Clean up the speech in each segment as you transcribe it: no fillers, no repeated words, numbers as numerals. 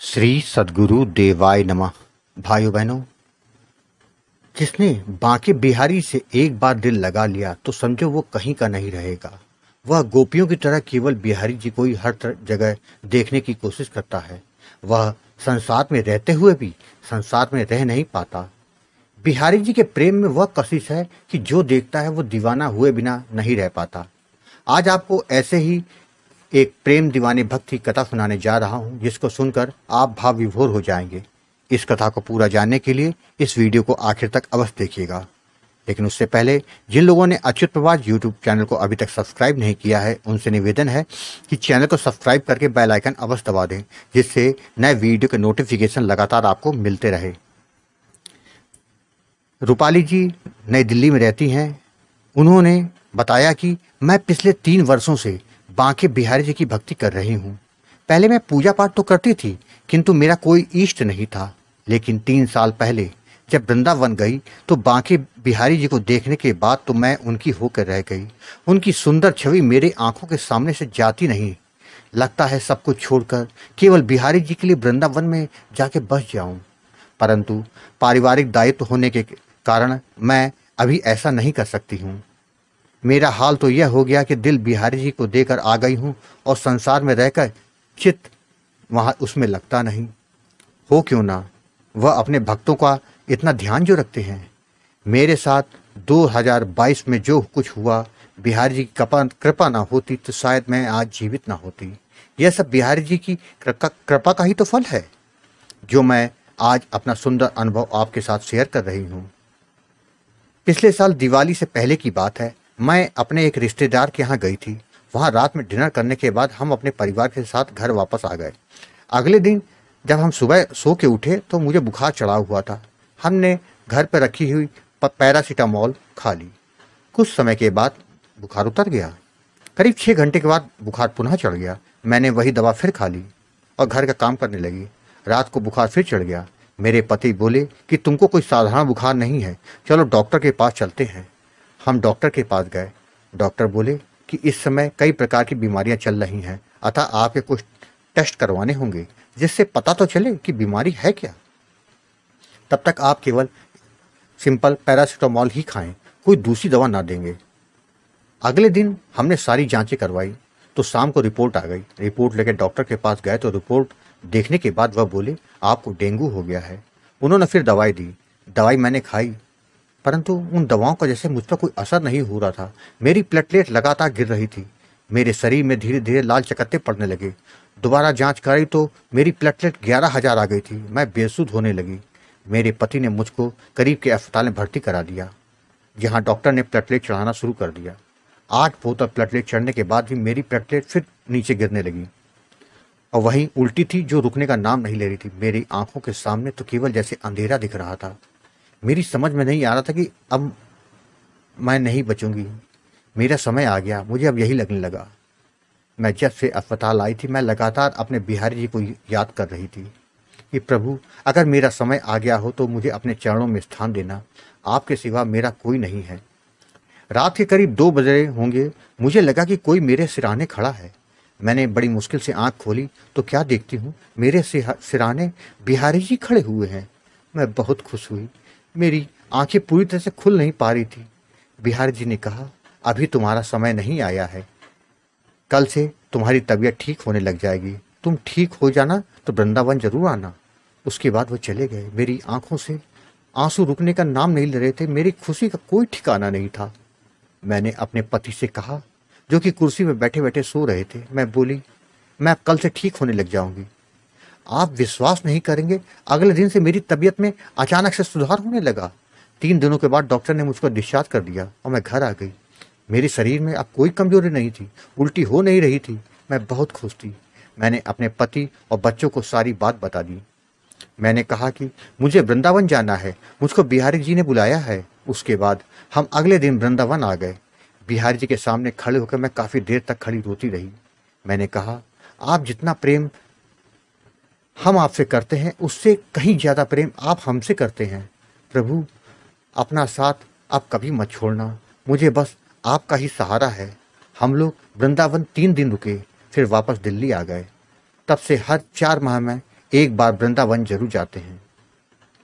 श्री सद्गुरु देवाय नमः। भाइयों बहनों, जिसने बांके बिहारी से एक बार दिल लगा लिया तो समझो वो कहीं का नहीं रहेगा। वह गोपियों की तरह केवल बिहारी जी को ही हर जगह देखने की कोशिश करता है। वह संसार में रहते हुए भी संसार में रह नहीं पाता। बिहारी जी के प्रेम में वह कशिश है कि जो देखता है वो दीवाना हुए बिना नहीं रह पाता। आज आपको ऐसे ही एक प्रेम दीवाने भक्त की कथा सुनाने जा रहा हूं, जिसको सुनकर आप भाव विभोर हो जाएंगे। इस कथा को पूरा जानने के लिए इस वीडियो को आखिर तक अवश्य देखिएगा। लेकिन उससे पहले जिन लोगों ने अच्युत प्रवाद यूट्यूब चैनल को अभी तक सब्सक्राइब नहीं किया है, उनसे निवेदन है कि चैनल को सब्सक्राइब करके बेल आइकन अवश्य दबा दें, जिससे नए वीडियो के नोटिफिकेशन लगातार आपको मिलते रहे। रूपाली जी नई दिल्ली में रहती हैं। उन्होंने बताया कि मैं पिछले 3 वर्षों से बांके बिहारी जी की भक्ति कर रही हूँ। पहले मैं पूजा पाठ तो करती थी, किंतु मेरा कोई इष्ट नहीं था। लेकिन 3 साल पहले जब वृंदावन गई तो बांके बिहारी जी को देखने के बाद तो मैं उनकी होकर रह गई। उनकी सुंदर छवि मेरे आंखों के सामने से जाती नहीं। लगता है सब कुछ छोड़कर केवल बिहारी जी के लिए वृंदावन में जाके बस जाऊं। परंतु पारिवारिक दायित्व होने के कारण मैं अभी ऐसा नहीं कर सकती हूँ। मेरा हाल तो यह हो गया कि दिल बिहारी जी को देकर आ गई हूँ और संसार में रहकर चित्त वहाँ उसमें लगता नहीं। हो क्यों ना, वह अपने भक्तों का इतना ध्यान जो रखते हैं। मेरे साथ 2022 में जो कुछ हुआ, बिहारी जी की कृपा ना होती तो शायद मैं आज जीवित ना होती। यह सब बिहारी जी की कृपा का ही तो फल है, जो मैं आज अपना सुंदर अनुभव आपके साथ शेयर कर रही हूँ। पिछले साल दिवाली से पहले की बात है। मैं अपने एक रिश्तेदार के यहाँ गई थी। वहाँ रात में डिनर करने के बाद हम अपने परिवार के साथ घर वापस आ गए। अगले दिन जब हम सुबह सो के उठे तो मुझे बुखार चढ़ा हुआ था। हमने घर पर रखी हुई पैरासीटामोल खा ली। कुछ समय के बाद बुखार उतर गया। करीब 6 घंटे के बाद बुखार पुनः चढ़ गया। मैंने वही दवा फिर खा ली और घर का काम करने लगी। रात को बुखार फिर चढ़ गया। मेरे पति बोले कि तुमको कोई साधारण बुखार नहीं है, चलो डॉक्टर के पास चलते हैं। हम डॉक्टर के पास गए। डॉक्टर बोले कि इस समय कई प्रकार की बीमारियां चल रही हैं, अतः आपके कुछ टेस्ट करवाने होंगे, जिससे पता तो चले कि बीमारी है क्या। तब तक आप केवल सिंपल पैरासीटामोल ही खाएं, कोई दूसरी दवा ना देंगे। अगले दिन हमने सारी जांचें करवाई तो शाम को रिपोर्ट आ गई। रिपोर्ट लेकर डॉक्टर के पास गए तो रिपोर्ट देखने के बाद वह बोले आपको डेंगू हो गया है। उन्होंने फिर दवाई दी। दवाई मैंने खाई, परंतु उन दवाओं का जैसे मुझ पर कोई असर नहीं हो रहा था। मेरी प्लेटलेट लगातार गिर रही थी। मेरे शरीर में धीरे धीरे लाल चकत्ते पड़ने लगे। दोबारा जांच कराई तो मेरी प्लेटलेट 11,000 आ गई थी। मैं बेसुध होने लगी। मेरे पति ने मुझको करीब के अस्पताल में भर्ती करा दिया, जहां डॉक्टर ने प्लेटलेट चढ़ाना शुरू कर दिया। 8 बोतल प्लेटलेट चढ़ने के बाद भी मेरी प्लेटलेट फिर नीचे गिरने लगी और वहीं उल्टी थी जो रुकने का नाम नहीं ले रही थी। मेरी आंखों के सामने तो केवल जैसे अंधेरा दिख रहा था। मेरी समझ में नहीं आ रहा था कि अब मैं नहीं बचूंगी, मेरा समय आ गया। मुझे अब यही लगने लगा। मैं जब से अस्पताल आई थी मैं लगातार अपने बिहारी जी को याद कर रही थी कि प्रभु, अगर मेरा समय आ गया हो तो मुझे अपने चरणों में स्थान देना। आपके सिवा मेरा कोई नहीं है। रात के करीब 2 बजे होंगे। मुझे लगा कि कोई मेरे सिराने खड़ा है। मैंने बड़ी मुश्किल से आंख खोली तो क्या देखती हूँ, मेरे सिराने बिहारी जी खड़े हुए हैं। मैं बहुत खुश हुई। मेरी आंखें पूरी तरह से खुल नहीं पा रही थी। बिहारी जी ने कहा, अभी तुम्हारा समय नहीं आया है, कल से तुम्हारी तबीयत ठीक होने लग जाएगी। तुम ठीक हो जाना तो वृंदावन जरूर आना। उसके बाद वो चले गए। मेरी आंखों से आंसू रुकने का नाम नहीं ले रहे थे। मेरी खुशी का कोई ठिकाना नहीं था। मैंने अपने पति से कहा, जो कि कुर्सी में बैठे बैठे सो रहे थे, मैं बोली, मैं कल से ठीक होने लग जाऊंगी। आप विश्वास नहीं करेंगे, अगले दिन से मेरी तबीयत में अचानक से सुधार होने लगा। 3 दिनों के बाद डॉक्टर ने मुझको डिस्चार्ज कर दिया और मैं घर आ गई। मेरे शरीर में अब कोई कमजोरी नहीं थी, उल्टी हो नहीं रही थी। मैं बहुत खुश थी। मैंने अपने पति और बच्चों को सारी बात बता दी। मैंने कहा कि मुझे वृंदावन जाना है, मुझको बिहारी जी ने बुलाया है। उसके बाद हम अगले दिन वृंदावन आ गए। बिहारी जी के सामने खड़े होकर मैं काफ़ी देर तक खड़ी रोती रही। मैंने कहा, आप जितना प्रेम हम आपसे करते हैं उससे कहीं ज़्यादा प्रेम आप हमसे करते हैं। प्रभु, अपना साथ आप कभी मत छोड़ना। मुझे बस आपका ही सहारा है। हम लोग वृंदावन 3 दिन रुके, फिर वापस दिल्ली आ गए। तब से हर 4 माह में एक बार वृंदावन जरूर जाते हैं।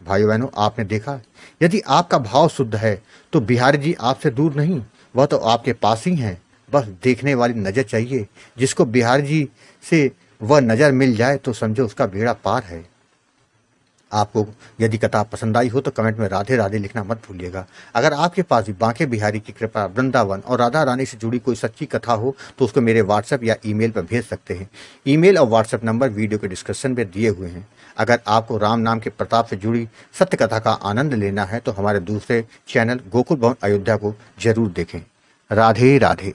भाइयों बहनों, आपने देखा, यदि आपका भाव शुद्ध है तो बिहारी जी आपसे दूर नहीं, वह तो आपके पास ही हैं। बस देखने वाली नजर चाहिए। जिसको बिहारी जी से वह नजर मिल जाए तो समझो उसका बेड़ा पार है। आपको यदि कथा पसंद आई हो तो कमेंट में राधे राधे लिखना मत भूलिएगा। अगर आपके पास भी बांके बिहारी की कृपा, वृंदावन और राधा रानी से जुड़ी कोई सच्ची कथा हो तो उसको मेरे व्हाट्सएप या ईमेल पर भेज सकते हैं। ईमेल और व्हाट्सएप नंबर वीडियो के डिस्क्रिप्शन में दिए हुए हैं। अगर आपको राम नाम के प्रताप से जुड़ी सत्य कथा का आनंद लेना है तो हमारे दूसरे चैनल गोकुल भवन अयोध्या को जरूर देखें। राधे राधे।